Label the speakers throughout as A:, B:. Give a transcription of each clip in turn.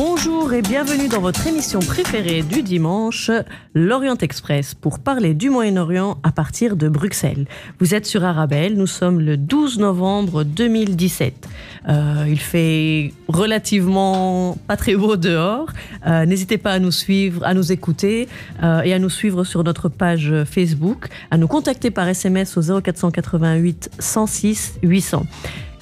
A: Bonjour et bienvenue dans votre émission préférée du dimanche, l'Orient Express, pour parler du Moyen-Orient à partir de Bruxelles. Vous êtes sur Arabelle, nous sommes le 12 novembre 2017. Il fait relativement pas très beau dehors. N'hésitez pas à nous suivre, à nous écouter et à nous suivre sur notre page Facebook, à nous contacter par SMS au 0488 106 800.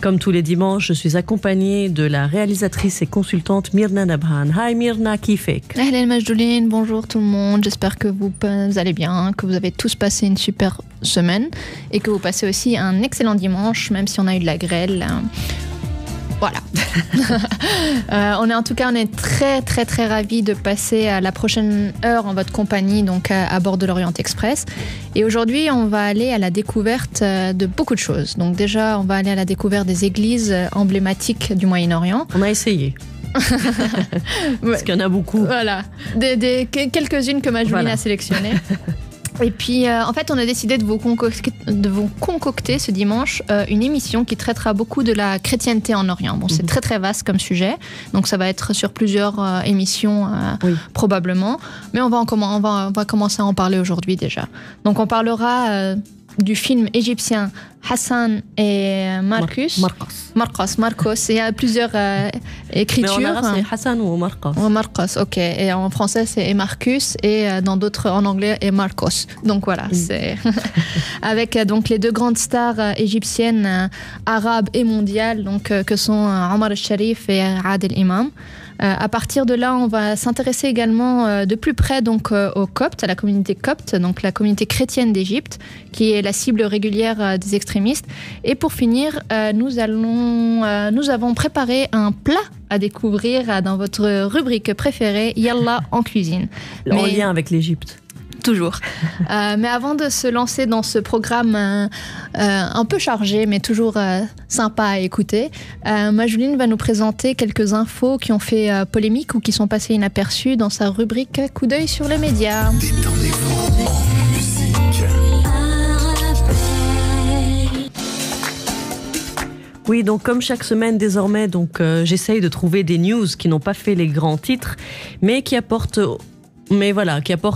A: Comme tous les dimanches, je suis accompagnée de la réalisatrice et consultante Myrna Nabhan. Hi Myrna, kifek.
B: Ahlan Majdoulin, bonjour tout le monde. J'espère que vous allez bien, que vous avez tous passé une super semaine et que vous passez aussi un excellent dimanche, même si on a eu de la grêle. Voilà. On est très ravis de passer à la prochaine heure en votre compagnie, donc à bord de l'Orient Express. Et aujourd'hui, on va aller à la découverte de beaucoup de choses. Donc déjà, on va aller à la découverte des églises emblématiques du Moyen-Orient.
A: On a essayé. Parce qu'il y en a beaucoup.
B: Voilà. Quelques-unes que Majdoulin a sélectionnées. Et puis, en fait, on a décidé de vous concocter ce dimanche une émission qui traitera beaucoup de la chrétienté en Orient. Bon, c'est très vaste comme sujet, donc ça va être sur plusieurs émissions probablement. Mais on va commencer à en parler aujourd'hui déjà. Donc, on parlera du film égyptien Hassan et Marcos. Il y a plusieurs écritures.
A: Mais en arabe, c'est Hassan ou Marcos.
B: Marcos, ok. Et en français, c'est Marcus et dans d'autres, en anglais, et Marcos. Donc voilà, c'est avec donc les deux grandes stars égyptiennes, arabes et mondiales, donc que sont Omar el-Sharif et Adel Imam. À partir de là, on va s'intéresser également de plus près donc aux Coptes, à la communauté copte, donc la communauté chrétienne d'Égypte, qui est la cible régulière des extrémistes. Et pour finir, nous avons préparé un plat à découvrir dans votre rubrique préférée, Yallah en cuisine.
A: En lien avec l'Égypte.
B: Toujours. Mais avant de se lancer dans ce programme un peu chargé, mais toujours sympa à écouter, Majdoulin va nous présenter quelques infos qui ont fait polémique ou qui sont passées inaperçues dans sa rubrique Coup d'œil sur les médias.
C: Détendez-vous en musique.
A: Oui, donc comme chaque semaine désormais, j'essaye de trouver des news qui n'ont pas fait les grands titres, mais qui apportent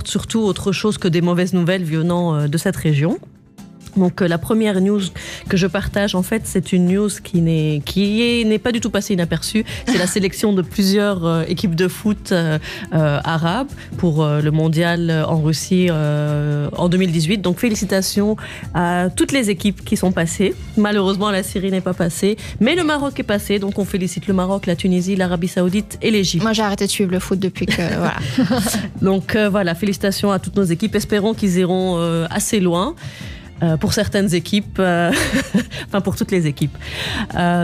A: surtout autre chose que des mauvaises nouvelles venant de cette région. Donc la première news que je partage, en fait, c'est une news qui n'est pas du tout passée inaperçue. C'est la sélection de plusieurs équipes de foot arabes pour le mondial en Russie en 2018. Donc félicitations à toutes les équipes qui sont passées. Malheureusement, la Syrie n'est pas passée, mais le Maroc est passé. Donc on félicite le Maroc, la Tunisie, l'Arabie Saoudite et l'Égypte.
B: Moi, j'ai arrêté de suivre le foot depuis que voilà.
A: Donc voilà, félicitations à toutes nos équipes. Espérons qu'ils iront assez loin. Pour certaines équipes, pour toutes les équipes.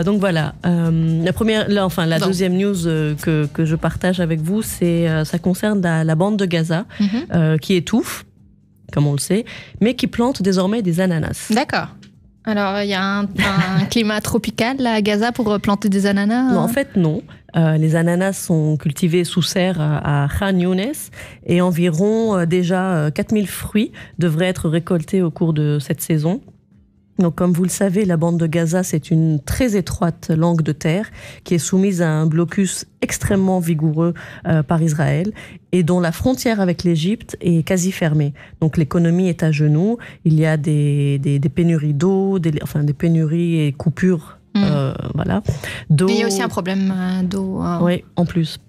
A: Donc voilà, la deuxième news que je partage avec vous, ça concerne la bande de Gaza, qui étouffe, comme on le sait, mais qui plante désormais des ananas.
B: D'accord. Alors, il y a un climat tropical là, à Gaza pour planter des ananas?
A: Non, en fait, non. Les ananas sont cultivés sous serre à Khan Younes et environ déjà 4000 fruits devraient être récoltés au cours de cette saison. Donc, comme vous le savez, la bande de Gaza, c'est une très étroite langue de terre qui est soumise à un blocus extrêmement vigoureux par Israël et dont la frontière avec l'Égypte est quasi fermée. Donc, l'économie est à genoux. Il y a des pénuries d'eau, des pénuries et coupures d'eau.
B: Mais il y a aussi un problème d'eau.
A: Oui, en plus.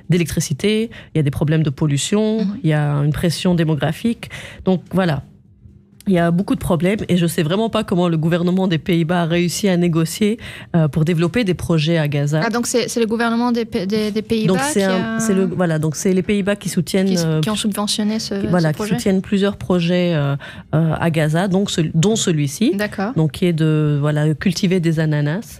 A: D'électricité, il y a des problèmes de pollution, il y a une pression démographique. Donc, voilà. Il y a beaucoup de problèmes et je ne sais vraiment pas comment le gouvernement des Pays-Bas a réussi à négocier pour développer des projets à Gaza.
B: Ah, donc c'est le gouvernement des Pays-Bas
A: donc c'est les Pays-Bas qui soutiennent...
B: Qui ont subventionné ce projet.
A: Qui soutiennent plusieurs projets à Gaza, dont celui-ci.
B: D'accord.
A: Donc qui est de cultiver des ananas.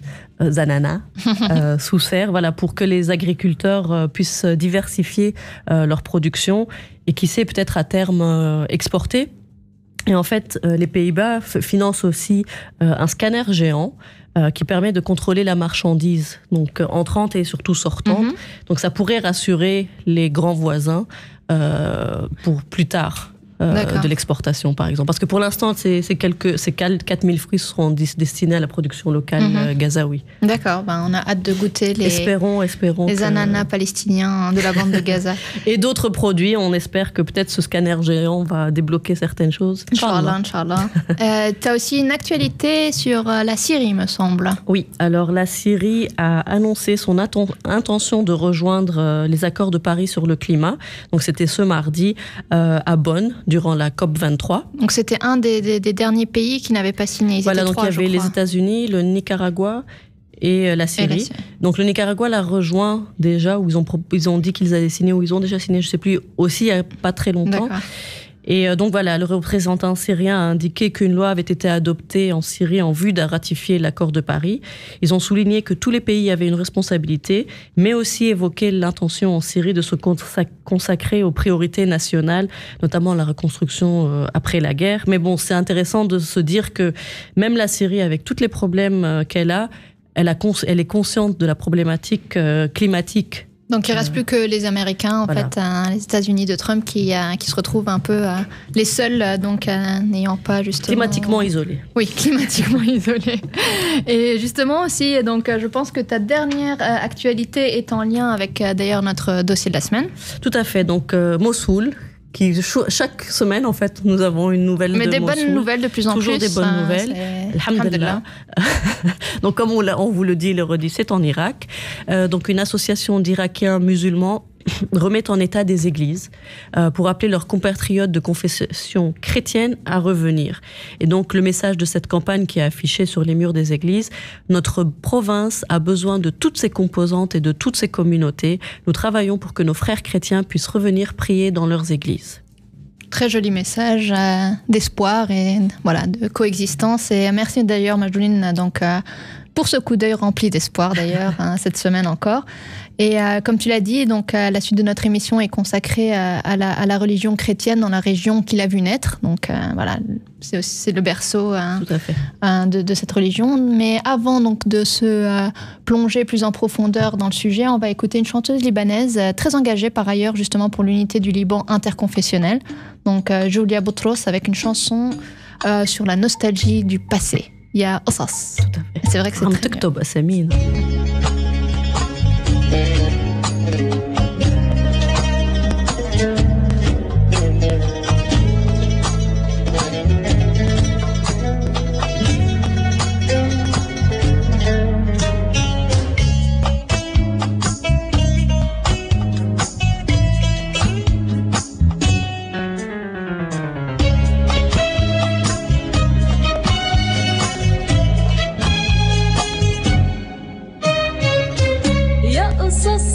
A: Sous serre, pour que les agriculteurs puissent diversifier leur production et qui sait peut-être à terme exporter. Et en fait, les Pays-Bas financent aussi un scanner géant qui permet de contrôler la marchandise, donc entrante et surtout sortante. Donc ça pourrait rassurer les grands voisins pour plus tard. de l'exportation, par exemple. Parce que pour l'instant, ces 4000 fruits seront destinés à la production locale gazaoui.
B: D'accord, on a hâte de goûter
A: espérons
B: les ananas palestiniens de la bande de Gaza.
A: Et d'autres produits, on espère que peut-être ce scanner géant va débloquer certaines choses.
B: Inch'Allah. Tu as aussi une actualité sur la Syrie, me semble.
A: Oui, alors la Syrie a annoncé son intention de rejoindre les accords de Paris sur le climat. Donc c'était ce mardi à Bonn, durant la COP23.
B: Donc c'était un des derniers pays qui n'avait pas signé.
A: Voilà, donc il y avait les États-Unis, le Nicaragua et la Syrie. Donc le Nicaragua l'a rejoint déjà, où ils ont dit qu'ils allaient signer, ou ils ont déjà signé, je ne sais plus, aussi il n'y a pas très longtemps.
B: D'accord.
A: Et donc voilà, le représentant syrien a indiqué qu'une loi avait été adoptée en Syrie en vue de ratifier l'accord de Paris. Ils ont souligné que tous les pays avaient une responsabilité, mais aussi évoqué l'intention en Syrie de se consacrer aux priorités nationales, notamment la reconstruction après la guerre. Mais bon, c'est intéressant de se dire que même la Syrie, avec tous les problèmes qu'elle a, elle est consciente de la problématique climatique.
B: Donc il ne reste plus que les Américains, fait, les États-Unis de Trump qui se retrouvent un peu les seuls, n'ayant pas justement...
A: Climatiquement isolés.
B: Oui, climatiquement isolés. Et justement aussi, donc, je pense que ta dernière actualité est en lien avec d'ailleurs notre dossier de la semaine.
A: Tout à fait, donc Mossoul. Chaque semaine, en fait, nous avons une nouvelle de Mossoul.
B: Mais des bonnes nouvelles de plus en
A: Toujours
B: plus.
A: Toujours des bonnes nouvelles. Alhamdulillah. Donc, comme on vous le dit, le redit, c'est en Irak. Donc, une association d'Irakiens musulmans remet en état des églises pour appeler leurs compatriotes de confession chrétienne à revenir. Et donc, le message de cette campagne qui est affiché sur les murs des églises, notre province a besoin de toutes ses composantes et de toutes ses communautés. Nous travaillons pour que nos frères chrétiens puissent revenir prier dans leurs églises.
B: Très joli message d'espoir et de coexistence. Et merci d'ailleurs, Majouline, pour ce coup d'œil rempli d'espoir d'ailleurs, cette semaine encore. Et comme tu l'as dit, donc la suite de notre émission est consacrée à la religion chrétienne dans la région qui l'a vu naître. Donc c'est le berceau de cette religion. Mais avant donc de se plonger plus en profondeur dans le sujet, on va écouter une chanteuse libanaise très engagée par ailleurs justement pour l'unité du Liban interconfessionnel. Donc Julia Boutros avec une chanson sur la nostalgie du passé. Il y a Ossas. C'est vrai que c'est très bien.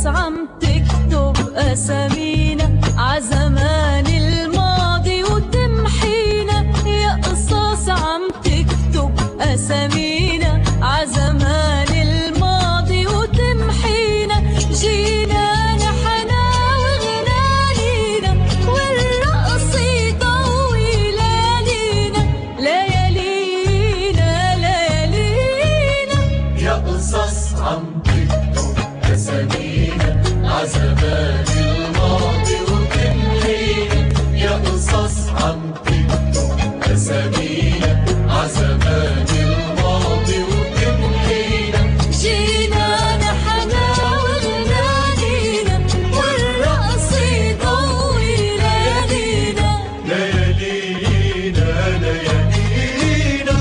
D: عم تكتب أسامينا عزمان الماضي وتمحينا يا قصص عم تكتب أسامينا عزمان الماضي وتمحينا جينا نحنا وغنانينا والرقص يضوي ليالينا ليالينا ليالينا
C: يا قصص عم تكتب أسامينا عزمان الماضي وتمحينا يا قصص عم تكتب أسامينا عزمان الماضي وتمحينا
D: جينا نحنا وغنانينا والرقص يضوي ليالينا
C: ليالينا ليالينا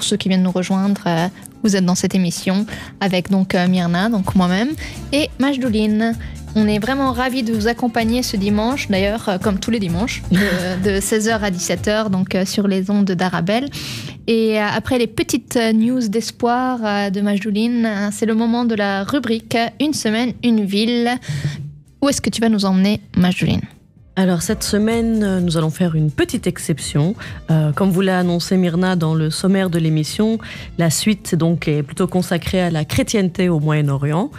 B: ceux qui viennent nous rejoindre, vous êtes dans cette émission avec donc Myrna, donc moi-même, et Majdouline. On est vraiment ravis de vous accompagner ce dimanche, d'ailleurs, comme tous les dimanches, de 16h à 17h, donc sur les ondes d'Arabelle. Et après les petites news d'espoir de Majdouline, c'est le moment de la rubrique Une semaine, une ville. Où est-ce que tu vas nous emmener, Majdouline ?
A: Alors cette semaine, nous allons faire une petite exception. Comme vous l'a annoncé Myrna dans le sommaire de l'émission, la suite donc est plutôt consacrée à la chrétienté au Moyen-Orient.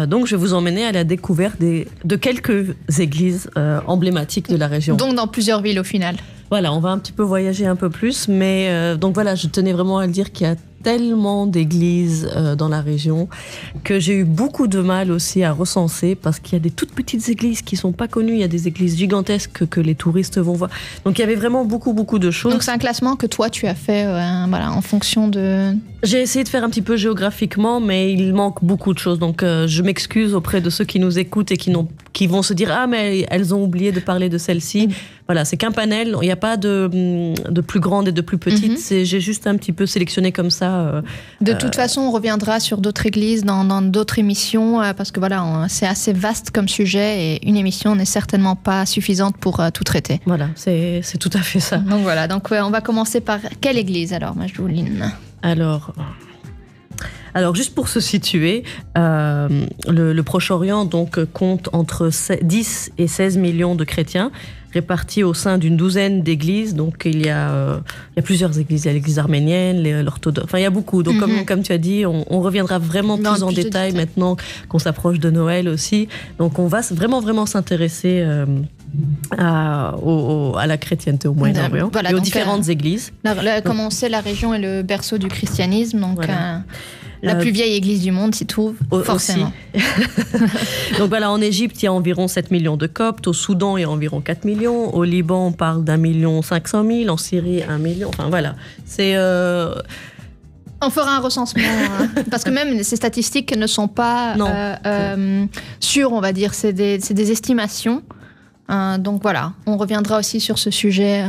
A: Donc je vais vous emmener à la découverte de quelques églises emblématiques de la région.
B: Donc dans plusieurs villes au final.
A: Voilà, on va un petit peu voyager un peu plus, mais donc voilà, je tenais vraiment à le dire qu'il y a tellement d'églises dans la région que j'ai eu beaucoup de mal aussi à recenser parce qu'il y a des toutes petites églises qui sont pas connues, il y a des églises gigantesques que les touristes vont voir. Donc il y avait vraiment beaucoup de choses.
B: Donc c'est un classement que toi tu as fait voilà, en fonction de...
A: J'ai essayé de faire un petit peu géographiquement, mais il manque beaucoup de choses. Donc je m'excuse auprès de ceux qui nous écoutent et qui vont se dire « Ah, mais elles ont oublié de parler de celle-ci ». Voilà, c'est qu'un panel, il n'y a pas de plus grandes et de plus petites. J'ai juste un petit peu sélectionné comme ça.
B: De toute façon, on reviendra sur d'autres églises dans d'autres émissions, parce que voilà, c'est assez vaste comme sujet et une émission n'est certainement pas suffisante pour tout traiter.
A: Voilà, c'est tout à fait ça.
B: Donc voilà, donc on va commencer par quelle église alors, Majdouline ?
A: Alors, juste pour se situer, le Proche-Orient donc, compte entre 10 et 16 millions de chrétiens répartis au sein d'une douzaine d'églises. Donc, il y a plusieurs églises. Il y a l'église arménienne, l'orthodoxe. Enfin, il y a beaucoup. Donc, comme tu as dit, on reviendra vraiment plus en détail maintenant qu'on s'approche de Noël aussi. Donc, on va vraiment s'intéresser à la chrétienté au Moyen-Orient et aux différentes églises.
B: Comme on sait, la région est le berceau du christianisme. Donc, voilà. La plus vieille église du monde s'y trouve, forcément.
A: Donc voilà, en Égypte, il y a environ 7 millions de Coptes. Au Soudan, il y a environ 4 millions. Au Liban, on parle d'1,5 million. En Syrie, 1 million. Enfin voilà, c'est...
B: On fera un recensement, parce que même ces statistiques ne sont pas sûres, on va dire. C'est des estimations. Donc voilà, on reviendra aussi sur ce sujet...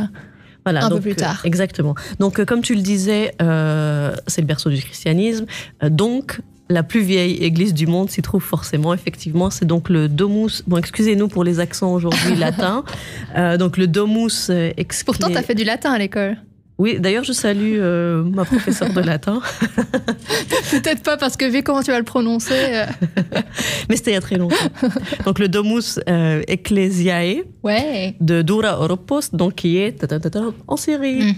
A: Voilà,
B: un peu plus tard.
A: Exactement. Donc, comme tu le disais, c'est le berceau du christianisme. Donc, la plus vieille église du monde s'y trouve forcément, effectivement. C'est donc le Domus. Bon, excusez-nous pour les accents aujourd'hui latins. Donc, le Domus.
B: Pourtant, tu as fait du latin à l'école.
A: Oui, d'ailleurs, je salue ma professeure de latin.
B: Peut-être pas, parce que vu comment tu vas le prononcer...
A: Mais c'était il y a très longtemps. Donc, le Domus Ecclesiae de Dura Oropos, donc qui est en Syrie.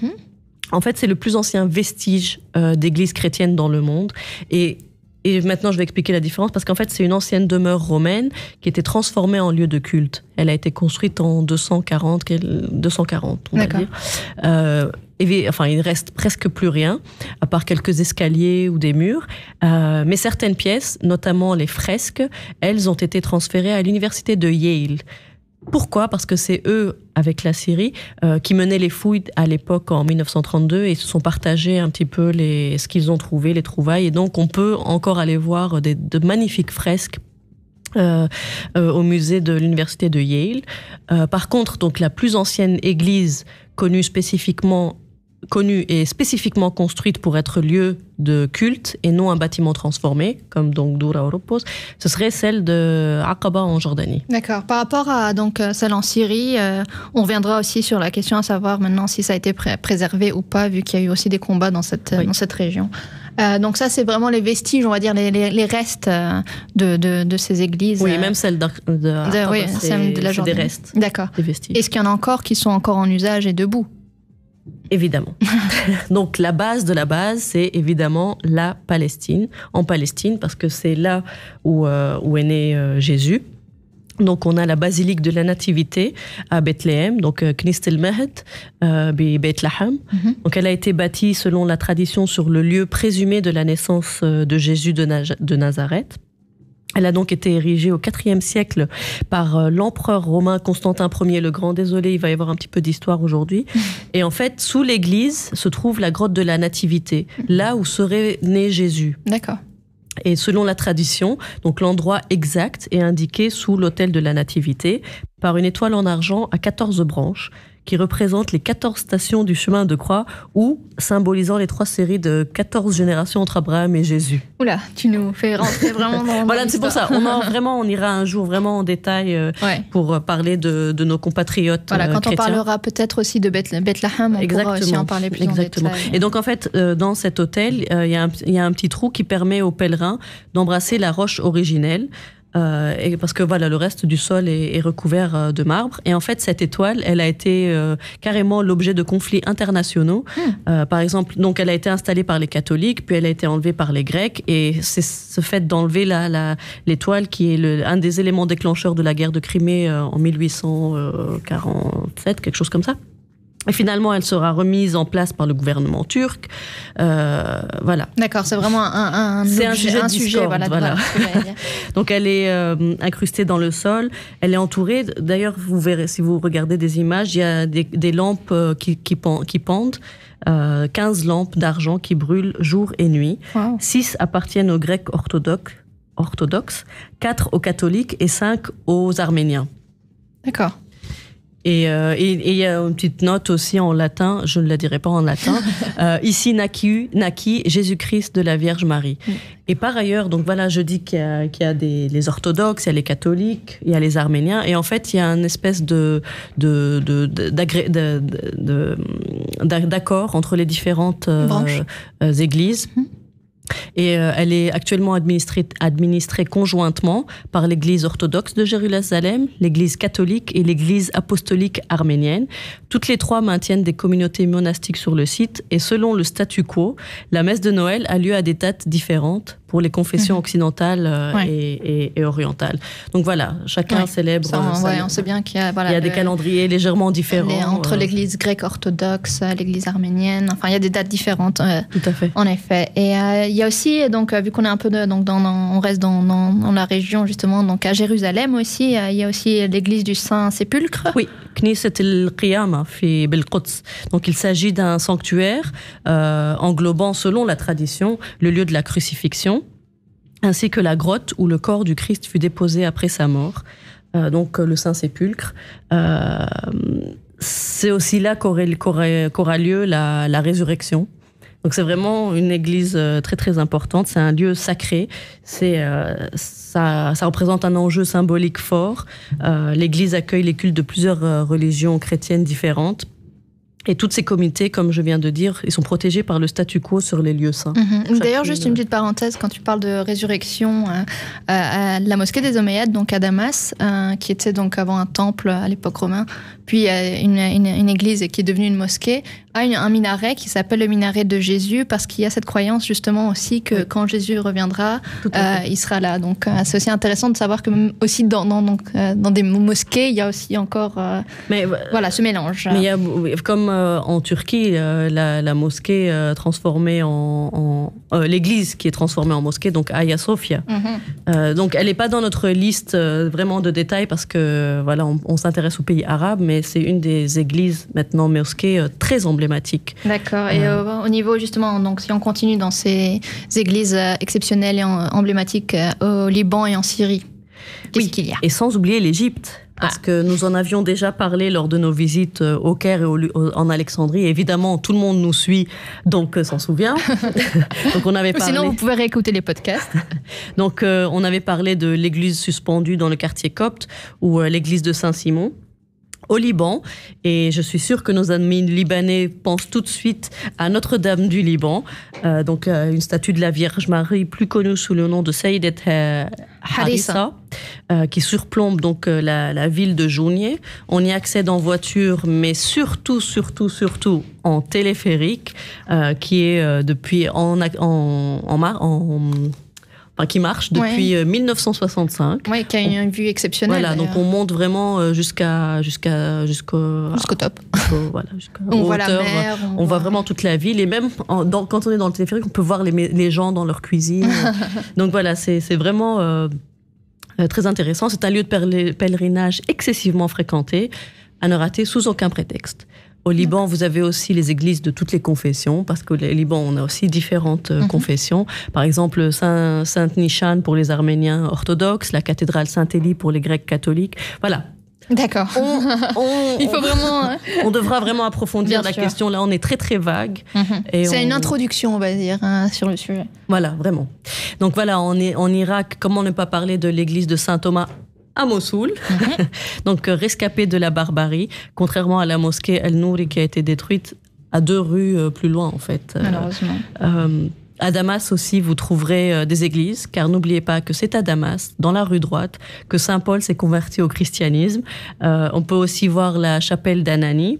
A: En fait, c'est le plus ancien vestige d'église chrétienne dans le monde. Et maintenant, je vais expliquer la différence, parce qu'en fait, c'est une ancienne demeure romaine qui était transformée en lieu de culte. Elle a été construite en 240, on va dire. Enfin, il ne reste presque plus rien, à part quelques escaliers ou des murs. Mais certaines pièces, notamment les fresques, elles ont été transférées à l'université de Yale. Pourquoi ? Parce que c'est eux, avec la Syrie, qui menaient les fouilles à l'époque en 1932 et se sont partagés un petit peu ce qu'ils ont trouvé, les trouvailles. Et donc, on peut encore aller voir de magnifiques fresques au musée de l'université de Yale. Par contre, donc, la plus ancienne église connue et spécifiquement construite pour être lieu de culte et non un bâtiment transformé, comme donc Dura Oropos, ce serait celle de Aqaba en Jordanie.
B: D'accord. Par rapport à donc, celle en Syrie, on reviendra aussi sur la question à savoir maintenant si ça a été préservé ou pas, vu qu'il y a eu aussi des combats dans cette région. Donc ça, c'est vraiment les vestiges, on va dire, les restes de ces églises.
A: Oui, même celle d'Aqaba,
B: celle de la Jordanie.
A: Des restes.
B: D'accord.
A: Des vestiges.
B: Est-ce qu'il y en a encore qui sont encore en usage et debout ?
A: Évidemment. Donc la base de la base, c'est évidemment la Palestine. En Palestine, parce que c'est là où est né Jésus. Donc on a la basilique de la Nativité à Bethléem, donc Knist el-Mahd, Beit Lahem. Donc elle a été bâtie selon la tradition sur le lieu présumé de la naissance de Jésus de Nazareth. Elle a donc été érigée au IVe siècle par l'empereur romain Constantin Ier le Grand. Désolé, il va y avoir un petit peu d'histoire aujourd'hui. Et en fait, sous l'église se trouve la grotte de la Nativité, là où serait né Jésus.
B: D'accord.
A: Et selon la tradition, donc l'endroit exact est indiqué sous l'autel de la Nativité. par une étoile en argent à 14 branches, qui représente les 14 stations du chemin de croix, ou symbolisant les 3 séries de 14 générations entre Abraham et Jésus.
B: Oula, tu nous fais rentrer vraiment dans
A: Voilà, c'est pour ça. On ira un jour vraiment en détail
B: Ouais.
A: pour parler de nos compatriotes
B: Voilà, quand on
A: chrétiens.
B: parlera peut-être aussi de Bethléem, on pourra aussi en parler plus
A: Exactement.
B: en détail.
A: Et donc en fait, dans cet hôtel, il y a un petit trou qui permet aux pèlerins d'embrasser la roche originelle. Et parce que voilà, le reste du sol est recouvert de marbre. Et en fait, cette étoile, elle a été carrément l'objet de conflits internationaux. Par exemple, donc elle a été installée par les catholiques, puis elle a été enlevée par les Grecs. Et c'est ce fait d'enlever l'étoile qui est un des éléments déclencheurs de la guerre de Crimée en 1847, quelque chose comme ça. Et finalement, elle sera remise en place par le gouvernement turc. Voilà.
B: D'accord, c'est vraiment un
A: sujet de discorde, voilà.
B: ce que j'allais dire.
A: Donc elle est incrustée dans le sol, elle est entourée, d'ailleurs vous verrez, si vous regardez des images, il y a des lampes qui pendent, 15 lampes d'argent qui brûlent jour et nuit.
B: Wow.
A: 6 appartiennent aux Grecs orthodoxes, 4 aux catholiques et 5 aux arméniens.
B: D'accord.
A: Et il y a une petite note aussi en latin, je ne la dirai pas en latin, ici naquit Jésus-Christ de la Vierge Marie. Et par ailleurs, donc voilà, je dis qu'il y a les orthodoxes, il y a les catholiques, il y a les arméniens, et en fait, il y a une espèce d'accord entre les différentes églises. Et elle est actuellement administrée conjointement par l'Église orthodoxe de Jérusalem, l'Église catholique et l'Église apostolique arménienne. Toutes les 3 maintiennent des communautés monastiques sur le site et selon le statu quo, la messe de Noël a lieu à des dates différentes pour les confessions occidentales et orientales. Donc voilà, chacun célèbre.
B: On sait bien qu'il y a, voilà,
A: il y a des calendriers légèrement différents.
B: Entre l'Église grecque orthodoxe, l'Église arménienne, enfin il y a des dates différentes.
A: Tout à fait.
B: En effet. Et il y a aussi, donc vu qu'on est un peu on reste dans la région justement, donc à Jérusalem aussi, il y a aussi l'Église du Saint-Sépulcre.
A: Oui, Knesset el-Qiyama fi Bil-Quds. Donc il s'agit d'un sanctuaire englobant, selon la tradition, le lieu de la crucifixion, ainsi que la grotte où le corps du Christ fut déposé après sa mort. Donc le Saint-Sépulcre. C'est aussi là qu'aura lieu la résurrection. Donc c'est vraiment une église très très importante, c'est un lieu sacré, ça représente un enjeu symbolique fort. L'église accueille les cultes de plusieurs religions chrétiennes différentes. Et toutes ces communautés, comme je viens de dire, ils sont protégés par le statu quo sur les lieux saints.
B: D'ailleurs, juste une petite parenthèse, quand tu parles de résurrection, la mosquée des Omeyyades, donc à Damas, qui était donc avant un temple à l'époque romaine, puis une église qui est devenue une mosquée, a un minaret qui s'appelle le minaret de Jésus, parce qu'il y a cette croyance justement aussi que quand Jésus reviendra, il sera là. Donc c'est aussi intéressant de savoir que même aussi dans des mosquées, il y a aussi encore voilà, ce mélange.
A: Mais il y a, comme en Turquie, la mosquée transformée l'église qui est transformée en mosquée, donc Hagia Sophia. Donc elle n'est pas dans notre liste vraiment de détails parce que voilà, on s'intéresse aux pays arabes, mais c'est une des églises maintenant mosquées très emblématiques.
B: D'accord. Et au niveau justement, donc si on continue dans ces églises exceptionnelles et emblématiques au Liban et en Syrie, qu'est-ce qu'il y a ?
A: Et sans oublier l'Égypte. Parce que nous en avions déjà parlé lors de nos visites au Caire et en Alexandrie. Évidemment, tout le monde nous suit, donc s'en souvient. Donc on avait parlé...
B: Sinon, vous pouvez réécouter les podcasts.
A: Donc on avait parlé de l'église suspendue dans le quartier copte ou l'église de Saint-Simon au Liban. Et je suis sûre que nos amis libanais pensent tout de suite à Notre-Dame du Liban. Donc une statue de la Vierge Marie, plus connue sous le nom de Sayyidat Harissa, qui surplombe donc la ville de Jounieh. On y accède en voiture, mais surtout en téléphérique, qui est depuis qui marche depuis 1965.
B: Oui, qui a une vue exceptionnelle.
A: Voilà, donc on monte vraiment jusqu'au
B: top.
A: On voit la mer. On voit vraiment toute la ville. Et même quand on est dans le téléphérique, on peut voir les gens dans leur cuisine. Donc voilà, c'est vraiment très intéressant. C'est un lieu de pèlerinage excessivement fréquenté, à ne rater sous aucun prétexte. Au Liban, vous avez aussi les églises de toutes les confessions, parce qu'au Liban, on a aussi différentes confessions. Par exemple, Sainte-Nishan pour les Arméniens orthodoxes, la cathédrale Saint-Élie pour les Grecs catholiques. Voilà.
B: D'accord. Il faut vraiment.
A: On devra vraiment approfondir
B: Bien
A: la
B: sûr.
A: question. Là, on est très très vague. Et
B: C'est une
A: on-
B: introduction, on va dire, sur le sujet.
A: Voilà, vraiment. Donc voilà, on est en Irak. Comment ne pas parler de l'église de Saint Thomas à Mossoul, donc rescapée de la barbarie, contrairement à la mosquée El-Nouri qui a été détruite à 2 rues plus loin en fait.
B: Malheureusement.
A: À Damas aussi, vous trouverez des églises, car n'oubliez pas que c'est à Damas, dans la rue droite, que Saint Paul s'est converti au christianisme. On peut aussi voir la chapelle d'Anani,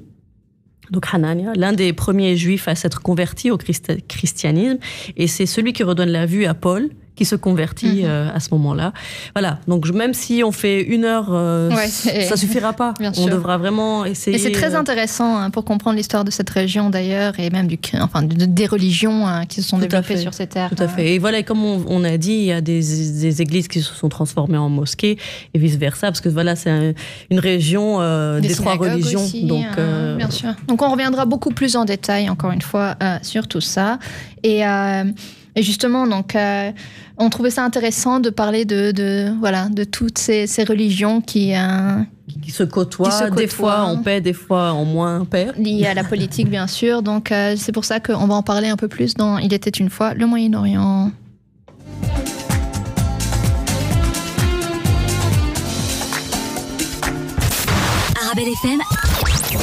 A: donc Hanania, l'un des premiers juifs à s'être converti au christianisme, et c'est celui qui redonne la vue à Paul, qui se convertit à ce moment-là. Voilà, donc même si on fait 1 heure,
B: Ouais, c'est-
A: ça suffira pas.
B: Bien
A: On
B: sûr.
A: devra vraiment essayer...
B: Et c'est très intéressant pour comprendre l'histoire de cette région d'ailleurs, et même des religions qui se sont
A: Tout à
B: développées
A: fait.
B: sur ces terres.
A: Tout à fait. Et voilà, et comme on a dit, il y a des églises qui se sont transformées en mosquées et vice-versa, parce que voilà, c'est une région des 3
B: synagogues
A: religions.
B: aussi,
A: Donc,
B: bien sûr. Donc on reviendra beaucoup plus en détail, encore une fois, sur tout ça. Et justement, donc, on trouvait ça intéressant de parler de toutes ces religions qui
A: se côtoient, des fois en paix, des fois en moins paix.
B: liées à la politique, bien sûr. Donc c'est pour ça qu'on va en parler un peu plus dans Il était une fois le Moyen-Orient.
E: Arabelle FM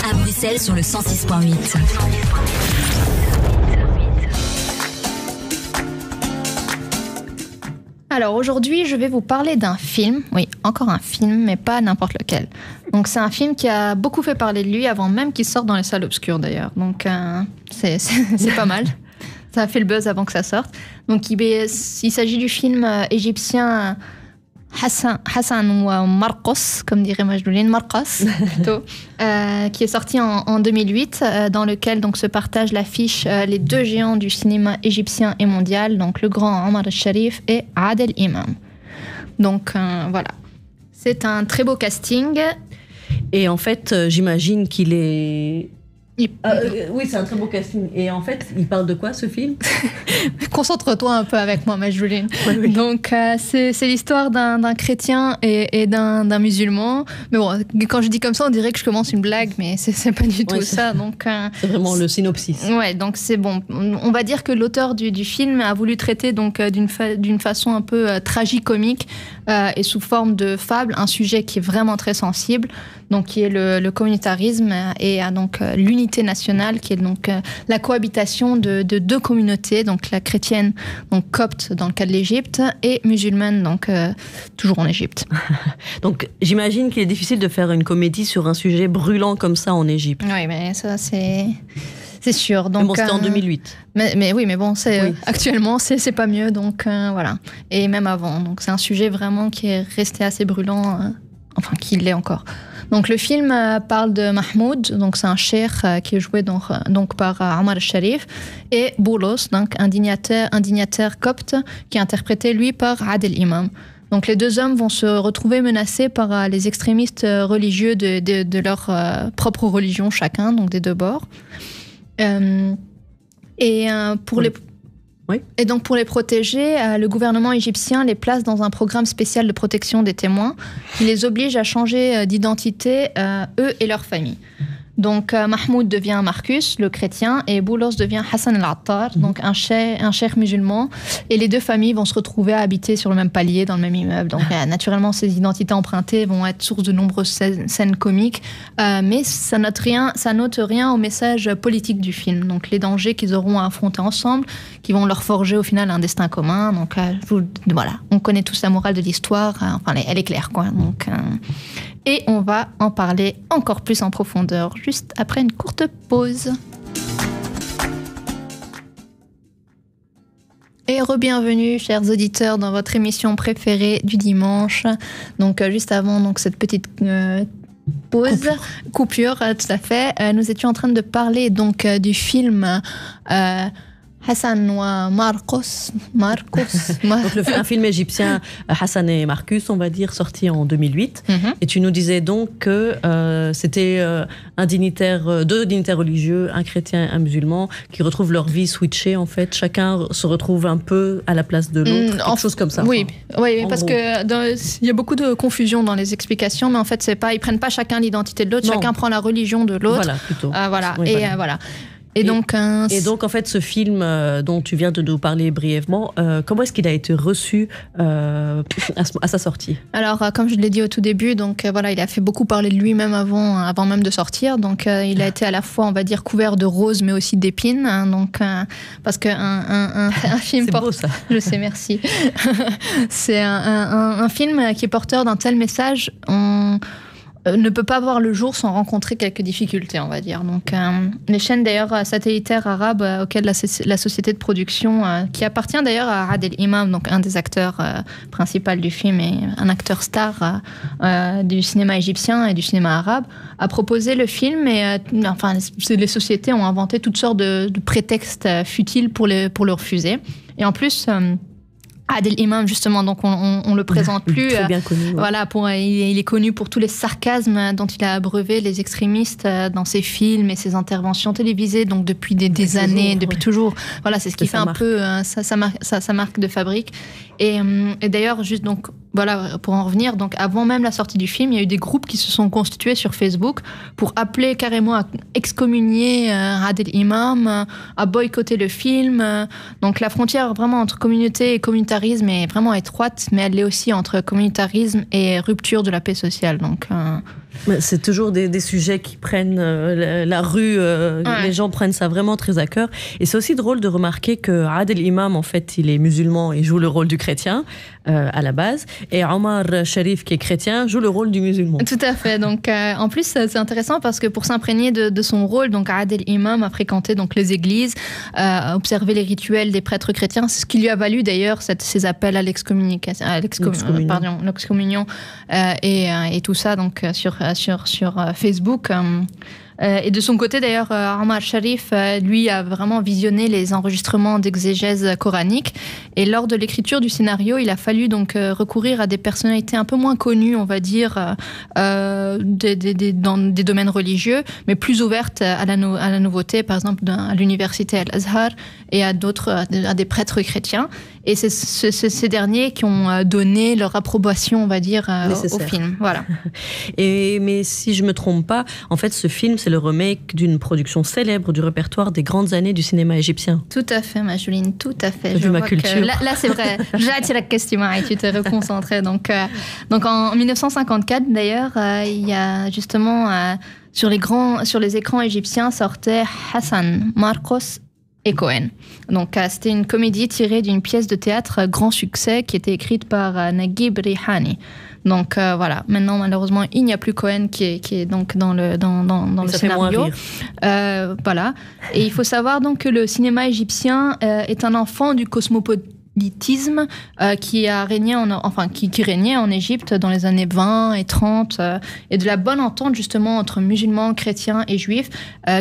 E: à Bruxelles sur le 106.8.
B: Alors aujourd'hui, je vais vous parler d'un film. Oui, encore un film, mais pas n'importe lequel. Donc c'est un film qui a beaucoup fait parler de lui avant même qu'il sorte dans les salles obscures d'ailleurs. Donc c'est pas mal. Ça a fait le buzz avant que ça sorte. Donc il s'agit du film égyptien Hassan ou Marcos, comme dirait Majdoulin, Marcos plutôt, qui est sorti en 2008, dans lequel donc se partagent l'affiche les 2 géants du cinéma égyptien et mondial, donc le grand Omar al-Sharif et Adel Imam. Donc voilà, c'est un très beau casting.
A: Et en fait, j'imagine qu'il est... oui, c'est un très beau casting. Et en fait, il parle de quoi, ce film?
B: Concentre-toi un peu avec moi, Majdoulin.
A: Oui.
B: Donc, c'est l'histoire d'un chrétien et d'un musulman. Mais bon, quand je dis comme ça, on dirait que je commence une blague, mais c'est pas du tout
A: Ouais,
B: ça. Donc,
A: C'est vraiment le synopsis.
B: ouais, donc c'est bon. On va dire que l'auteur du film a voulu traiter donc d'une façon un peu tragicomique et sous forme de fable un sujet qui est vraiment très sensible, donc qui est le communautarisme et donc l'unité nationale, qui est donc la cohabitation de 2 communautés, donc la chrétienne, donc copte dans le cas de l'Égypte, et musulmane, donc toujours en Égypte.
A: Donc, j'imagine qu'il est difficile de faire une comédie sur un sujet brûlant comme ça en Égypte.
B: Oui, mais ça c'est sûr.
A: Mais
B: Donc,
A: bon, c'était en 2008.
B: Mais oui, mais bon,
A: Oui.
B: actuellement, c'est pas mieux, donc voilà. Et même avant, donc c'est un sujet vraiment qui est resté assez brûlant, enfin, qui l'est encore. Donc le film parle de Mahmoud, donc c'est un cheikh qui est joué donc par Omar al-Sharif, et Boulos, donc un dignitaire copte, qui est interprété, lui, par Adel Imam. Donc les 2 hommes vont se retrouver menacés par les extrémistes religieux de leur propre religion chacun, donc des 2 bords. Et donc pour les protéger, le gouvernement égyptien les place dans un programme spécial de protection des témoins qui les oblige à changer d'identité, eux et leur famille. Donc Mahmoud devient Marcus, le chrétien, et Boulos devient Hassan al-Attar, donc un cheikh musulman. Et les 2 familles vont se retrouver à habiter sur le même palier, dans le même immeuble. Donc naturellement, ces identités empruntées vont être source de nombreuses scènes comiques, mais ça note rien au message politique du film. Donc les dangers qu'ils auront à affronter ensemble, qui vont leur forger au final un destin commun. Donc voilà, on connaît tous la morale de l'histoire. Enfin, elle est claire, quoi. Donc et on va en parler encore plus en profondeur juste après une courte pause. Et re-bienvenue, chers auditeurs, dans votre émission préférée du dimanche. Donc juste avant donc cette petite coupure, tout à fait. Nous étions en train de parler donc du film Hassan ou Marcos.
A: Donc un film égyptien, Hassan et Marcus, on va dire, sorti en 2008. Et tu nous disais donc que c'était deux dignitaires religieux, un chrétien et un musulman, qui retrouvent leur vie switchée en fait. Chacun se retrouve un peu à la place de l'autre, quelque chose comme ça.
B: Oui,
A: enfin,
B: oui,
A: en
B: parce
A: gros.
B: que il y a beaucoup de confusion dans les explications, mais en fait, ils prennent pas chacun l'identité de l'autre,
A: Non.
B: chacun prend la religion de l'autre.
A: Voilà, plutôt.
B: Voilà.
A: Oui,
B: Et
A: voilà.
B: voilà. Et donc,
A: en fait, ce film dont tu viens de nous parler brièvement, comment est-ce qu'il a été reçu à sa sortie?
B: alors, comme je l'ai dit au tout début, donc voilà, il a fait beaucoup parler de lui-même avant même de sortir. Donc, il a été à la fois, on va dire, couvert de roses, mais aussi d'épines. Hein, donc, parce que un film
A: C'est beau ça.
B: Je sais, merci. C'est un film qui est porteur d'un tel message. On ne peut pas voir le jour sans rencontrer quelques difficultés, on va dire. Donc, les chaînes d'ailleurs satellitaires arabes auxquelles la société de production, qui appartient d'ailleurs à Adel Imam, donc un des acteurs principaux du film et un acteur star du cinéma égyptien et du cinéma arabe, a proposé le film et les sociétés ont inventé toutes sortes de prétextes futiles pour le refuser. Et en plus... Adel Imam, justement, donc on le présente plus.
A: Très bien connu. Ouais.
B: Voilà, il est connu pour tous les sarcasmes dont il a abreuvé les extrémistes dans ses films et ses interventions télévisées, donc depuis des années, depuis toujours. Voilà, c'est ce qui fait un peu sa marque de fabrique. Et d'ailleurs, juste donc, voilà, pour en revenir, donc avant même la sortie du film, il y a eu des groupes qui se sont constitués sur Facebook pour appeler carrément à excommunier Adel Imam, à boycotter le film. Donc la frontière vraiment entre communauté et communautarisme est vraiment étroite, mais elle l'est aussi entre communautarisme et rupture de la paix sociale. Donc
A: c'est toujours des sujets qui prennent la rue, les gens prennent ça vraiment très à cœur. Et c'est aussi drôle de remarquer que Adel Imam, en fait, il est musulman et joue le rôle du chrétien à la base, et Omar Sharif, qui est chrétien, joue le rôle du musulman.
B: Tout à fait. Donc, en plus, c'est intéressant parce que pour s'imprégner de son rôle, donc Adel Imam a fréquenté donc les églises, a observé les rituels des prêtres chrétiens. C'est ce qui lui a valu d'ailleurs ces appels à l'excommunion et tout ça donc sur Facebook. Et de son côté, d'ailleurs, Omar Sharif, lui, a vraiment visionné les enregistrements d'exégèse coranique. Et lors de l'écriture du scénario, il a fallu donc recourir à des personnalités un peu moins connues, on va dire, dans des domaines religieux, mais plus ouvertes à la nouveauté, par exemple à l'université Al-Azhar et à des prêtres chrétiens. Et c'est ces derniers qui ont donné leur approbation, on va dire, au film. Voilà.
A: Mais si je me trompe pas, en fait, ce film, c'est le remake d'une production célèbre du répertoire des grandes années du cinéma égyptien.
B: Tout à fait, Majouline, tout à fait.
A: J'ai vu ma culture.
B: Là, c'est vrai. J'ai la question et tu t'es reconcentré. Donc en 1954, d'ailleurs, il y a justement sur les écrans égyptiens sortait Hassan, Marcos et Cohen. Donc c'était une comédie tirée d'une pièce de théâtre grand succès qui était écrite par Naguib Rihani. Donc voilà, maintenant malheureusement il n'y a plus Cohen qui est donc dans le scénario. Voilà. Et il faut savoir donc que le cinéma égyptien est un enfant du cosmopolitisme qui régnait en Égypte dans les années 20 et 30 et de la bonne entente justement entre musulmans, chrétiens et juifs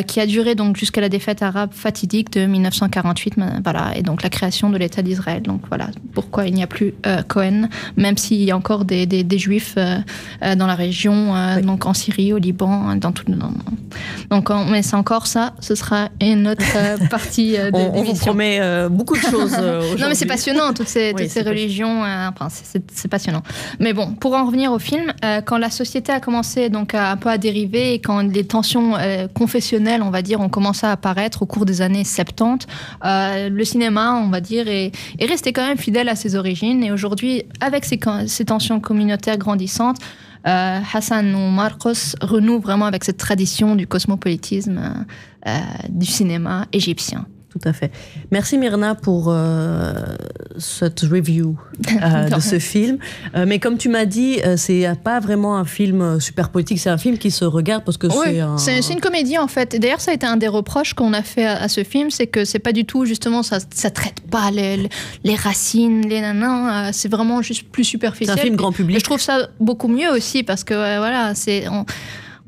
B: qui a duré donc jusqu'à la défaite arabe fatidique de 1948, voilà, et donc la création de l'État d'Israël. Donc voilà pourquoi il n'y a plus Cohen, même s'il y a encore des juifs dans la région, oui. Donc en Syrie, au Liban, dans tout le monde. Donc mais c'est encore ça, ce sera une autre partie de l'émission.
A: On vous promet beaucoup de choses aujourd'hui.
B: Non mais c'est passionnant, toutes ces religions, c'est passionnant. Mais bon, pour en revenir au film, quand la société a commencé donc un peu à dériver et quand les tensions confessionnelles, on va dire, ont commencé à apparaître au cours des années 70, le cinéma, on va dire, est resté quand même fidèle à ses origines. Et aujourd'hui, avec ces tensions communautaires grandissantes, Hassan ou Marcos renouent vraiment avec cette tradition du cosmopolitisme du cinéma égyptien.
A: Tout à fait. Merci Myrna pour cette review de ce film. Mais comme tu m'as dit, c'est pas vraiment un film super politique, c'est un film qui se regarde parce que
B: c'est une comédie en fait. Et d'ailleurs, ça a été un des reproches qu'on a fait à ce film, c'est que c'est pas du tout justement, ça traite pas les racines, les nanans, c'est vraiment juste plus superficiel.
A: C'est un film grand public.
B: Et je trouve ça beaucoup mieux aussi parce que voilà,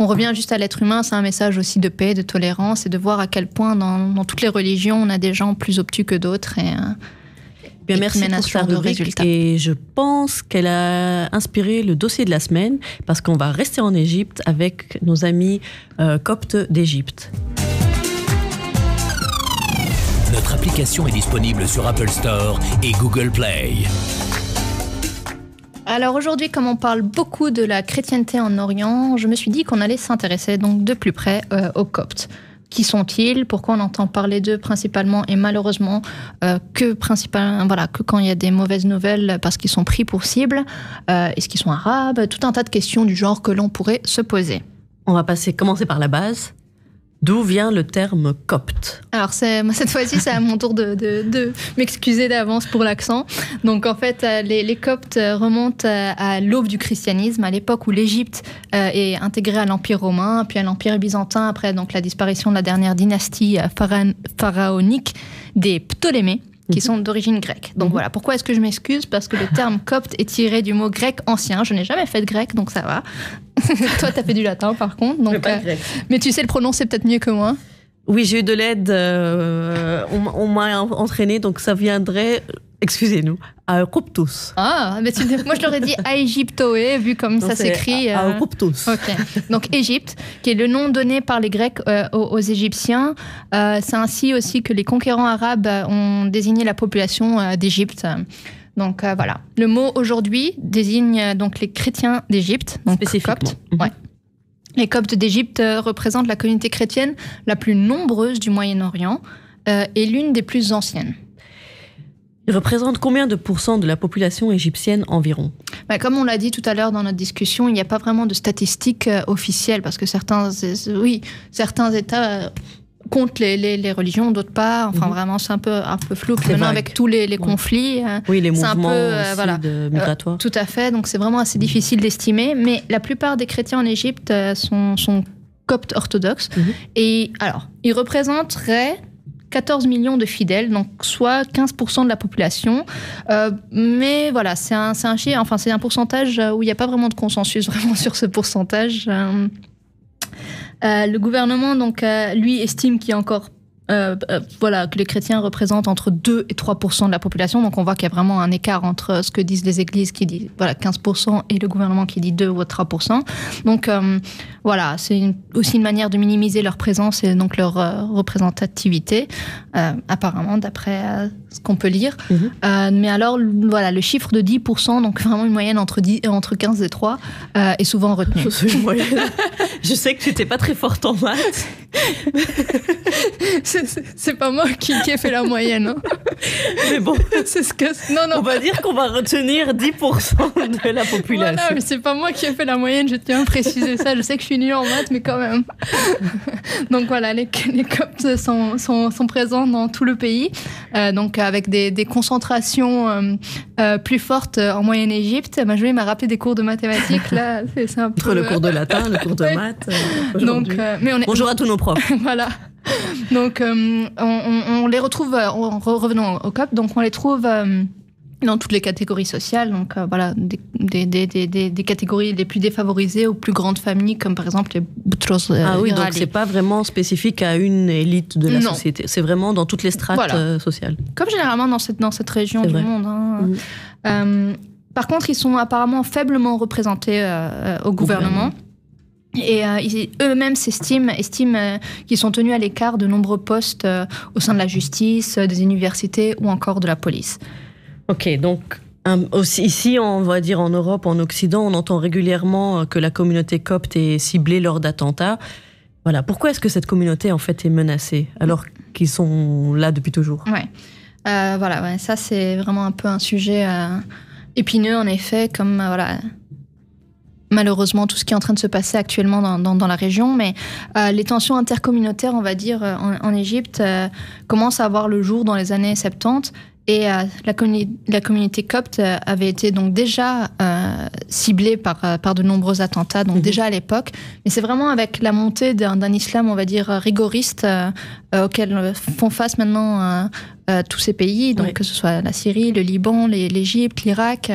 B: on revient juste à l'être humain, c'est un message aussi de paix, de tolérance, et de voir à quel point dans toutes les religions, on a des gens plus obtus que d'autres.
A: Bien, merci pour sa rubrique. Et je pense qu'elle a inspiré le dossier de la semaine, parce qu'on va rester en Égypte avec nos amis coptes d'Égypte.
F: Notre application est disponible sur Apple Store et Google Play.
B: Alors aujourd'hui, comme on parle beaucoup de la chrétienté en Orient, je me suis dit qu'on allait s'intéresser donc de plus près aux Coptes. Qui sont-ils? Pourquoi on entend parler d'eux principalement et malheureusement que quand il y a des mauvaises nouvelles parce qu'ils sont pris pour cible? Est-ce qu'ils sont arabes? Tout un tas de questions du genre que l'on pourrait se poser.
A: On va commencer par la base. D'où vient le terme copte?
B: Alors, cette fois-ci, c'est à mon tour de m'excuser d'avance pour l'accent. Donc, en fait, les Coptes remontent à l'aube du christianisme, à l'époque où l'Égypte est intégrée à l'Empire romain, puis à l'Empire byzantin, après donc, la disparition de la dernière dynastie pharaonique des Ptolémées, qui sont d'origine grecque. Donc voilà, pourquoi est-ce que je m'excuse? Parce que le terme copte est tiré du mot grec ancien. Je n'ai jamais fait de grec, donc ça va. Toi, t'as fait du latin, par contre. Donc, mais tu sais le prononcer peut-être mieux que moi.
A: Oui, j'ai eu de l'aide. On m'a entraîné, donc ça viendrait, excusez-nous, à Coptos.
B: Ah, mais moi je l'aurais dit Aegyptoé, vu comme non, ça s'écrit.
A: À Coptos.
B: Ok. Donc Égypte, qui est le nom donné par les Grecs aux Égyptiens. C'est ainsi aussi que les conquérants arabes ont désigné la population d'Égypte. Donc voilà. Le mot aujourd'hui désigne donc les chrétiens d'Égypte. Donc Coptes. Ouais. Les Coptes d'Égypte représentent la communauté chrétienne la plus nombreuse du Moyen-Orient et l'une des plus anciennes.
A: Ils représentent combien de pourcents de la population égyptienne environ?
B: Comme on l'a dit tout à l'heure dans notre discussion, il n'y a pas vraiment de statistiques officielles parce que certains États comptent les religions, d'autres pas. Enfin, vraiment, c'est un peu flou. Puis maintenant, avec tous les conflits,
A: oui, les mouvements
B: un peu,
A: migratoires.
B: Tout à fait. Donc, c'est vraiment assez difficile d'estimer. Mais la plupart des chrétiens en Égypte sont coptes orthodoxes. Et alors, ils représenteraient 14 millions de fidèles, donc soit 15% de la population. Mais voilà, c'est un chiffre, enfin, c'est un pourcentage où il n'y a pas vraiment de consensus vraiment sur ce pourcentage. Le gouvernement, donc, lui, estime qu'il y a encore que les chrétiens représentent entre 2 et 3% de la population. Donc, on voit qu'il y a vraiment un écart entre ce que disent les églises qui disent 15% et le gouvernement qui dit 2 ou 3%. Donc, c'est aussi une manière de minimiser leur présence et donc leur représentativité, apparemment, d'après ce qu'on peut lire. Mais alors, le chiffre de 10%, donc vraiment une moyenne entre 15 et 3, est souvent retenu.
A: Je sais que tu n'étais pas très forte en maths.
B: C'est pas moi qui ai fait la moyenne. Hein.
A: Mais bon,
B: c'est ce que. Non.
A: On va dire qu'on va retenir 10% de la population.
B: Voilà, mais c'est pas moi qui ai fait la moyenne, je tiens à préciser ça. Je sais que je suis nulle en maths, mais quand même. Donc voilà, les Coptes sont présents dans tout le pays, donc avec des concentrations plus fortes en Moyenne-Égypte. Jolie m'a rappelé des cours de mathématiques. Là, c'est un peu.
A: Entre le cours de latin, le cours de maths.
B: Donc,
A: bonjour à tous nos profs.
B: Voilà. Donc, on les retrouve, revenons aux Coptes, donc on les trouve dans toutes les catégories sociales, donc des catégories les plus défavorisées aux plus grandes familles, comme par exemple les Boutros.
A: Oui, donc c'est pas vraiment spécifique à une élite de la société, c'est vraiment dans toutes les strates sociales.
B: Comme généralement dans cette région du monde. Hein. Par contre, ils sont apparemment faiblement représentés au gouvernement. Et eux-mêmes estiment qu'ils sont tenus à l'écart de nombreux postes au sein de la justice, des universités ou encore de la police.
A: Ok, donc aussi, ici, on va dire en Europe, en Occident, on entend régulièrement que la communauté copte est ciblée lors d'attentats. Voilà, pourquoi est-ce que cette communauté en fait est menacée alors qu'ils sont là depuis toujours?
B: Ça c'est vraiment un peu un sujet épineux en effet, comme malheureusement tout ce qui est en train de se passer actuellement dans la région, mais les tensions intercommunautaires, on va dire, en Égypte commencent à voir le jour dans les années 70. Et la communauté copte avait été donc déjà ciblée par de nombreux attentats, donc déjà à l'époque. Mais c'est vraiment avec la montée d'un islam, on va dire, rigoriste, auquel font face maintenant tous ces pays, donc que ce soit la Syrie, le Liban, l'Égypte, l'Irak.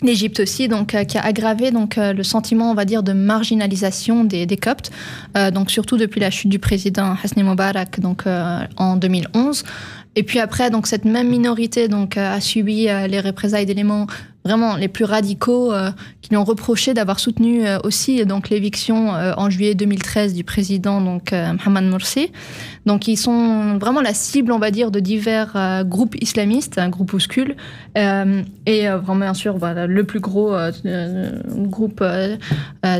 B: l'Égypte aussi, donc qui a aggravé donc le sentiment, on va dire, de marginalisation des Coptes, donc surtout depuis la chute du président Hosni Moubarak, donc en 2011. Et puis après, donc cette même minorité donc a subi les représailles d'éléments vraiment les plus radicaux qui lui ont reproché d'avoir soutenu aussi donc l'éviction en juillet 2013 du président donc Mohamed Morsi. Donc ils sont vraiment la cible, on va dire, de divers groupes islamistes, groupuscules, et vraiment bien sûr voilà, le plus gros groupe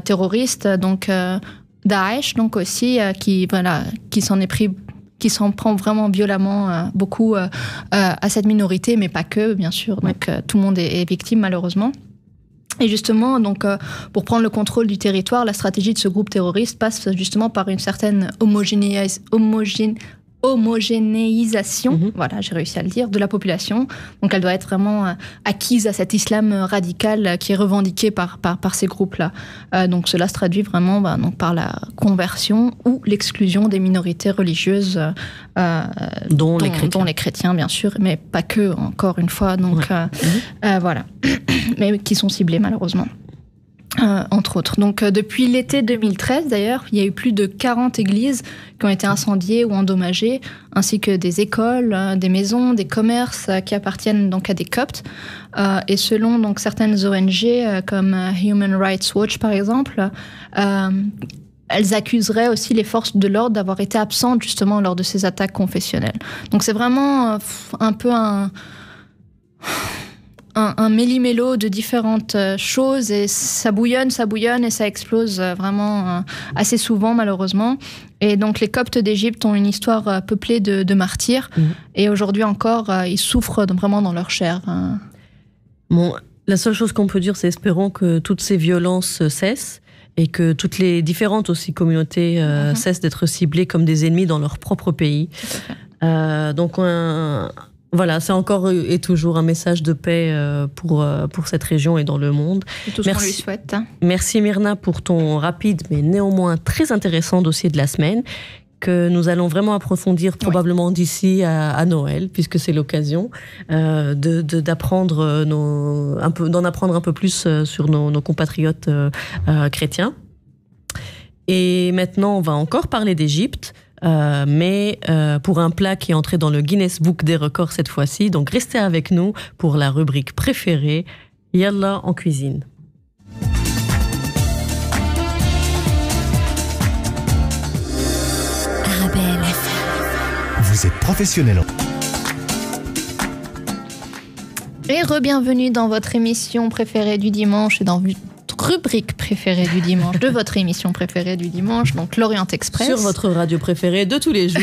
B: terroriste, donc Daesh, donc aussi qui s'en prend vraiment violemment beaucoup à cette minorité, mais pas que, bien sûr. Donc tout le monde est victime, malheureusement. Et justement, donc, pour prendre le contrôle du territoire, la stratégie de ce groupe terroriste passe justement par une certaine homogénéisation, voilà, j'ai réussi à le dire, de la population. Donc elle doit être vraiment acquise à cet islam radical qui est revendiqué par ces groupes-là. Donc cela se traduit vraiment donc, par la conversion ou l'exclusion des minorités religieuses, dont les chrétiens, bien sûr, mais pas que, encore une fois. Donc voilà, mais qui sont ciblés malheureusement. Entre autres. Donc, depuis l'été 2013, d'ailleurs, il y a eu plus de 40 églises qui ont été incendiées ou endommagées, ainsi que des écoles, des maisons, des commerces qui appartiennent donc à des Coptes. Et selon donc certaines ONG, comme Human Rights Watch, par exemple, elles accuseraient aussi les forces de l'ordre d'avoir été absentes justement lors de ces attaques confessionnelles. Donc, c'est vraiment un peu un méli-mélo de différentes choses, et ça bouillonne et ça explose vraiment assez souvent, malheureusement. Et donc les Coptes d'Égypte ont une histoire peuplée de martyrs, et aujourd'hui encore, ils souffrent vraiment dans leur chair.
A: Bon, la seule chose qu'on peut dire, c'est espérons que toutes ces violences cessent, et que toutes les différentes aussi communautés cessent d'être ciblées comme des ennemis dans leur propre pays. Donc voilà, c'est encore et toujours un message de paix pour cette région et dans le monde.
B: C'est tout ce qu'on lui souhaite.
A: Merci Myrna pour ton rapide mais néanmoins très intéressant dossier de la semaine que nous allons vraiment approfondir probablement d'ici à Noël, puisque c'est l'occasion d'apprendre d'en apprendre un peu plus sur nos compatriotes chrétiens. Et maintenant, on va encore parler d'Égypte. Mais pour un plat qui est entré dans le Guinness Book des records cette fois-ci. Donc restez avec nous pour la rubrique préférée, Yallah en cuisine.
E: Arabelle.
G: Vous êtes professionnel.
B: Et re-bienvenue dans votre émission préférée du dimanche et dans votre rubrique préférée du dimanche de votre émission préférée du dimanche, donc l'Orient Express.
A: Sur votre radio préférée de tous les jours,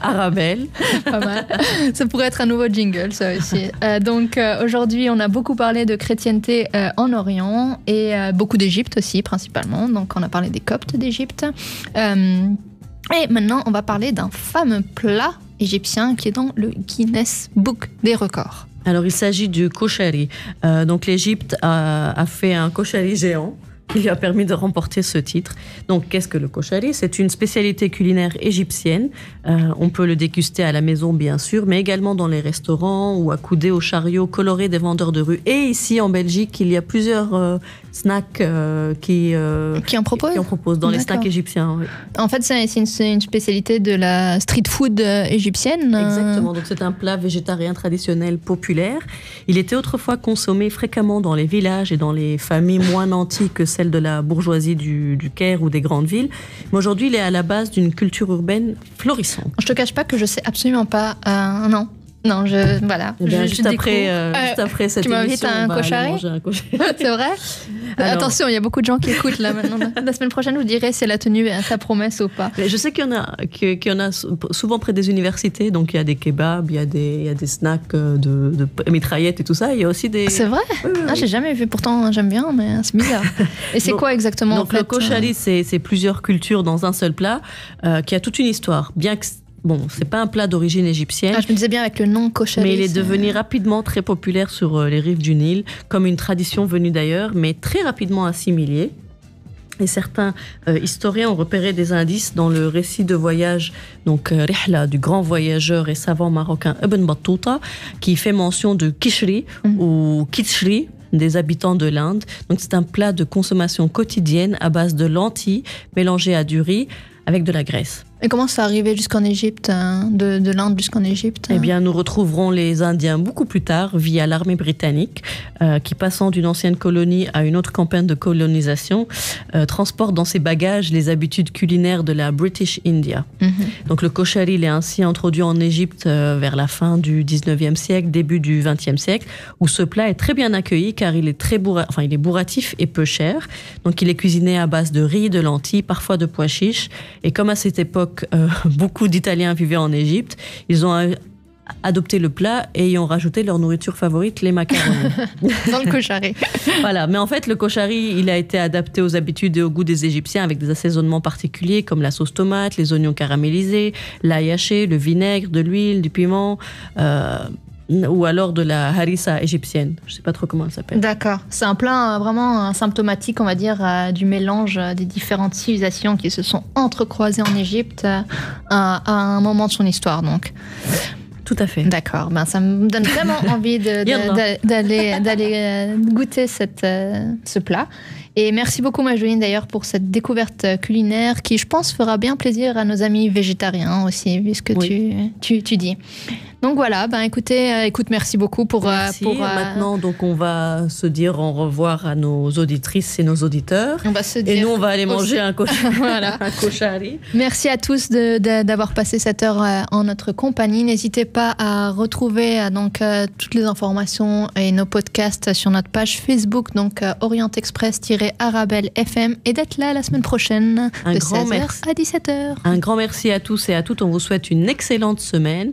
A: Arabelle.
B: Pas mal. Ça pourrait être un nouveau jingle, ça aussi. Donc aujourd'hui, on a beaucoup parlé de chrétienté en Orient et beaucoup d'Égypte aussi, principalement. Donc on a parlé des Coptes d'Égypte. Et maintenant, on va parler d'un fameux plat égyptien qui est dans le Guinness Book des records.
A: Alors, il s'agit du koshari. Donc, l'Égypte a fait un koshari géant qui lui a permis de remporter ce titre. Donc, qu'est-ce que le koshari ? C'est une spécialité culinaire égyptienne. On peut le déguster à la maison, bien sûr, mais également dans les restaurants ou accoudé au chariot coloré des vendeurs de rue. Et ici, en Belgique, il y a plusieurs snacks qui en proposent dans les snacks égyptiens. Oui.
B: En fait, c'est une spécialité de la street food égyptienne.
A: Exactement. Donc, c'est un plat végétarien traditionnel populaire. Il était autrefois consommé fréquemment dans les villages et dans les familles moins nanties que celle de la bourgeoisie du Caire ou des grandes villes. Mais aujourd'hui, il est à la base d'une culture urbaine florissante.
B: Je te cache pas que je sais absolument pas. Non, voilà.
A: Eh bien, juste après cette
B: tu m'invites à un koshari. C'est vrai. Alors, attention, il y a beaucoup de gens qui écoutent là maintenant. La semaine prochaine, je vous dirai si elle a tenu sa promesse ou pas.
A: Je sais qu'il y en a souvent près des universités, donc il y a des kebabs, il y a des snacks de mitraillettes et tout ça. Il y a aussi des.
B: C'est vrai. Oui. J'ai jamais vu. Pourtant, j'aime bien, mais c'est bizarre. Et c'est quoi exactement
A: donc, le koshari, c'est plusieurs cultures dans un seul plat, qui a toute une histoire. Bien que bon, c'est pas un plat d'origine égyptienne.
B: Je me disais bien avec le nom koshari.
A: Mais il est devenu rapidement très populaire sur les rives du Nil, comme une tradition venue d'ailleurs, mais très rapidement assimilée. Et certains historiens ont repéré des indices dans le récit de voyage, donc Rihla, du grand voyageur et savant marocain Ibn Battuta, qui fait mention de kishri ou kitshri, des habitants de l'Inde. Donc c'est un plat de consommation quotidienne à base de lentilles mélangées à du riz avec de la graisse.
B: Et comment ça arrivait jusqu'en Égypte, de l'Inde jusqu'en Égypte?
A: Eh bien, nous retrouverons les Indiens beaucoup plus tard via l'armée britannique qui, passant d'une ancienne colonie à une autre campagne de colonisation, transporte dans ses bagages les habitudes culinaires de la British India. Donc le koshari, il est ainsi introduit en Égypte vers la fin du 19e siècle, début du 20e siècle, où ce plat est très bien accueilli car il est il est bourratif et peu cher. Donc il est cuisiné à base de riz, de lentilles, parfois de pois chiches. Et comme à cette époque, beaucoup d'Italiens vivaient en Égypte, ils ont adopté le plat et y ont rajouté leur nourriture favorite, les macaronis.
B: Dans le koshari.
A: Voilà, mais en fait, le koshari, il a été adapté aux habitudes et au goût des Égyptiens avec des assaisonnements particuliers comme la sauce tomate, les oignons caramélisés, l'ail haché, le vinaigre, de l'huile, du piment, ou alors de la harissa égyptienne. Je ne sais pas trop comment elle s'appelle.
B: D'accord. C'est un plat vraiment symptomatique, on va dire, du mélange des différentes civilisations qui se sont entrecroisées en Égypte à un moment de son histoire, donc.
A: Tout à fait.
B: D'accord. Ben, ça me donne vraiment envie d'aller goûter ce plat. Et merci beaucoup, Majouline, d'ailleurs, pour cette découverte culinaire qui, je pense, fera bien plaisir à nos amis végétariens aussi, vu ce que tu dis. Donc voilà, ben écoute, merci beaucoup pour...
A: Merci. Maintenant, donc, on va se dire au revoir à nos auditrices et nos auditeurs.
B: On va se dire
A: et nous, on va aller manger un
B: voilà.
A: koshari.
B: Merci à tous d'avoir passé cette heure en notre compagnie. N'hésitez pas à retrouver toutes les informations et nos podcasts sur notre page Facebook, donc Orient Express-Arabelle FM, et d'être là la semaine prochaine de 16h à 17h.
A: Un grand merci à tous et à toutes. On vous souhaite une excellente semaine.